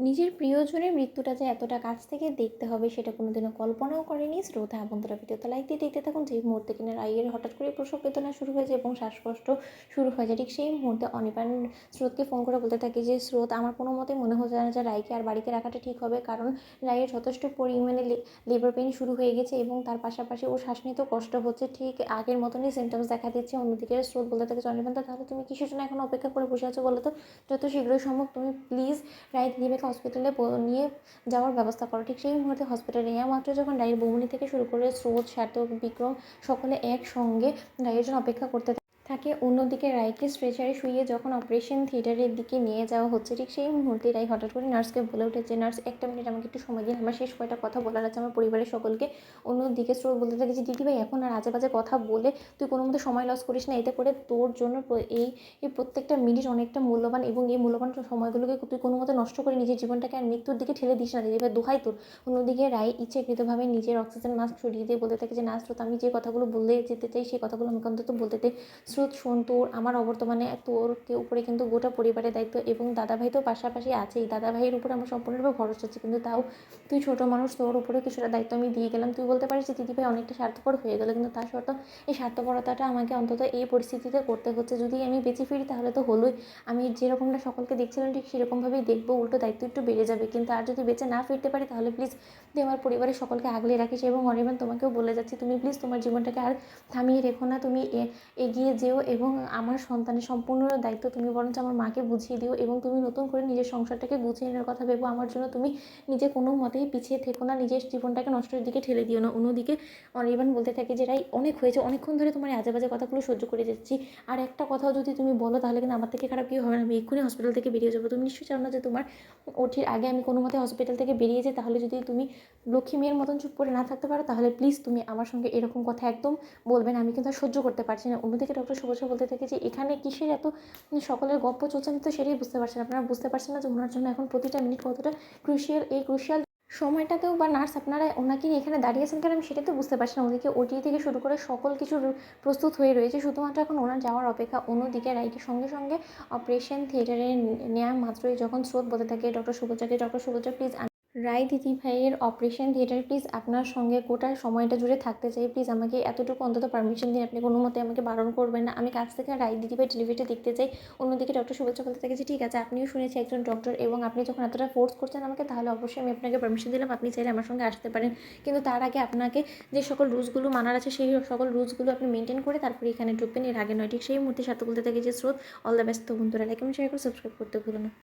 নিজের প্রিয়জনের মৃত্যুটা যে এতটা কাছ থেকে দেখতে হবে সেটা কোনোদিনও কল্পনাও করেনি শ্রোতা। বন্ধুরা, ভিডিওতে লাইক দিয়ে দেখতে থাকুন। যে মুহূর্তে কিনা রাইয়ের হঠাৎ করে প্রসব বেদনা শুরু হয়ে যায় এবং শ্বাসকষ্ট শুরু হয়ে যায়, ঠিক সেই মুহূর্তে অনির্বাণ স্রোতকে ফোন করে বলতে থাকে যে স্রোত, আমার কোনো মতেই মনে হচ্ছে না যে রাইকে আর বাড়িতে রাখাটা ঠিক হবে, কারণ রাইয়ের যথেষ্ট পরিমাণে লেবার পেইন শুরু হয়ে গেছে এবং তার পাশাপাশি ও শ্বাস নিতেও কষ্ট হচ্ছে, ঠিক আগের মতনই সিমটমস দেখা দিচ্ছে। অন্যদিকে স্রোত বলতে থাকে যে অনির্বাণ, তাহলে তুমি কিসের জন্য এখন অপেক্ষা করে বসে আছো বলো তো? যত শীঘ্রই সম্ভব তুমি প্লিজ রায় দিদিভাইকে হসপিটালে নিয়ে যাওয়ার ব্যবস্থা করো। ঠিক সেই মুহূর্তে হসপিটালে নেওয়া মাত্র যখন রায়ের বৌমনি থেকে শুরু করে স্রোত, সার্থক, বিক্রম সকলে একসঙ্গে রায়ের জন্য অপেক্ষা করতে থাকে। অন্যদিকে রায়কে স্ট্রেচারে শুয়ে যখন অপারেশন থিয়েটারের দিকে নিয়ে যাওয়া হচ্ছে, ঠিক সেই মুহূর্তে রায় হঠাৎ করে নার্সকে বলে উঠেছে, নার্স একটা মিনিট আমাকে একটু সময় দিন, আমার শেষ কয়টা কথা বলার আছে আমার পরিবারের সকলকে। অন্যদিকে স্রোত বলতে থাকে যে দিদিভাই এখন আর আজে বাজে কথা বলে তুই কোনো মতো সময় লস করিস না, এতে করে তোর জন্য এই প্রত্যেকটা মিনিট অনেকটা মূল্যবান এবং এই মূল্যবান সময়গুলোকে তুই কোনো মতো নষ্ট করে নিজের জীবনটাকে আর মৃত্যুর দিকে ঠেলে দিস না দিদিভাই, দোহাই তোর। অন্যদিকে রায় ইচ্ছাকৃতভাবে নিজের অক্সিজেন মাস্ক সরিয়ে দিয়ে বলতে থাকে যে না স্রোত, আমি যে কথাগুলো বলতে যেতে চাই সেই কথাগুলো আমাকে অন্তত বলতে দে। স্রোত শোন, তোর আমার অবর্তমানে তোর উপরে কিন্তু গোটা পরিবারের দায়িত্ব এবং দাদাভাই তো পাশাপাশি আছেই, দাদাভাইয়ের উপরে আমার সম্পূর্ণভাবে ভরসা আছে, কিন্তু তাও তুই ছোটো মানুষ, তোর উপরে কিছুটা দায়িত্ব আমি দিয়ে গেলাম। তুই বলতে পারিস যে দিদিভাই অনেকটা স্বার্থপর হয়ে গেলো, কিন্তু তা সত্ত্বেও এই স্বার্থপরতাটা আমাকে অন্তত এই পরিস্থিতিতে করতে হচ্ছে। যদি আমি বেঁচে ফিরি তাহলে তো হলোই, আমি যেরকমটা সকলকে দেখছিলাম ঠিক সেরকমভাবেই দেখবো, উল্টো দায়িত্ব একটু বেড়ে যাবে। কিন্তু আর যদি বেঁচে না ফিরতে পারি তাহলে প্লিজ তুই আমার পরিবারের সকলকে আগলে রাখিস। এবং অনির্বাণ, তোমাকেও বলে যাচ্ছি, তুমি প্লিজ তোমার জীবনটাকে আর থামিয়ে রেখো না, তুমি এগিয়ে যেও এবং আমার সন্তানের সম্পূর্ণ দায়িত্ব তুমি বরঞ্চ আমার মাকে বুঝিয়ে দিও এবং তুমি নতুন করে নিজের সংসারটাকে গুছিয়ে নেওয়ার কথা ভেবো। আমার জন্য তুমি নিজে কোনো মতেই পিছিয়ে থেকো না, নিজের জীবনটাকে নষ্টের দিকে ঠেলে দিও না। অন্যদিকে অনির্বাণ বলতে থাকে যে রাই, অনেক হয়েছে, অনেকক্ষণ ধরে তোমার আজে বাজে কথাগুলো সহ্য করে যাচ্ছি, আর একটা কথাও যদি তুমি বলো তাহলে কিন্তু আমার থেকে খারাপ কেউ হবে না, আমি এক্ষুনি হসপিটাল থেকে বেরিয়ে যাবো। তুমি নিশ্চয়ই চাও না যে তোমার ওঠির আগে আমি কোনো মতে হসপিটাল থেকে বেরিয়ে যাই। তাহলে যদি তুমি লক্ষ্মী মেয়ের মতন চুপ করে না থাকতে পারো তাহলে প্লিজ তুমি আমার সঙ্গে এরকম কথা একদম বলবে না, আমি কিন্তু আর সহ্য করতে পারছি না। অন্যদিকে ডক্টর সুভদ্রা বলতে থাকে যে এখানে কিসের এত সকলের গপ্প চলছে, আমি তো সেটাই বুঝতে পারছি না। আপনারা বুঝতে পারছেন না যে ওনার জন্য এখন প্রতিটা মিনিট কতটা ক্রুশিয়াল, এই ক্রুশিয়াল সময়টাতেও বা নার্স আপনারা ওনাকে নিয়ে এখানে দাঁড়িয়েছেন কেন আমি সেটা তো বুঝতে পারছি না। ওদিকে ওটি থেকে শুরু করে সকল কিছু প্রস্তুত হয়ে রয়েছে, শুধুমাত্র এখন ওনার যাওয়ার অপেক্ষা। অন্যদিকে রাইকে সঙ্গে সঙ্গে অপারেশন থিয়েটারে নেওয়া মাত্রই যখন স্রোত বলতে থাকে ডক্টর সুভদ্রাকে, ডক্টর সুভদ্রা প্লিজ রায় দিদিভাইয়ের অপারেশন থিয়েটারে প্লিজ আপনার সঙ্গে গোটা সময়টা জুড়ে থাকতে চাই, প্লিজ আমাকে এতটুকু অন্তত পারমিশন দিন, আপনি কোনো মতে আমাকে বারণ করবেন না, আমি কাছ থেকে রায় দিদিভাই ডেলিভারিটা দেখতে চাই। অন্যদিকে ডক্টর সুভদ্রা বলতে থাকে যে ঠিক আছে, আপনিও শুনেছি একজন ডক্টর এবং আপনি যখন এতটা ফোর্স করছেন আমাকে, তাহলে অবশ্যই আমি আপনাকে পারমিশন দিলাম, আপনি চাইলে আমার সঙ্গে আসতে পারেন, কিন্তু তার আগে আপনাকে যে সকল রুলসগুলো মানার আছে সেই সকল রুলসগুলো আপনি মেনটেন করে তারপরে এখানে ঢুকবেন, এর আগে নয়। ঠিক সেই মুহূর্তে সাথে বলতে থাকে যে স্রোত, অল দ্য বেস্ট। তো বন্ধুরা, লাইক এবং শেয়ার করে সাবস্ক্রাইব করতে ভুলো না।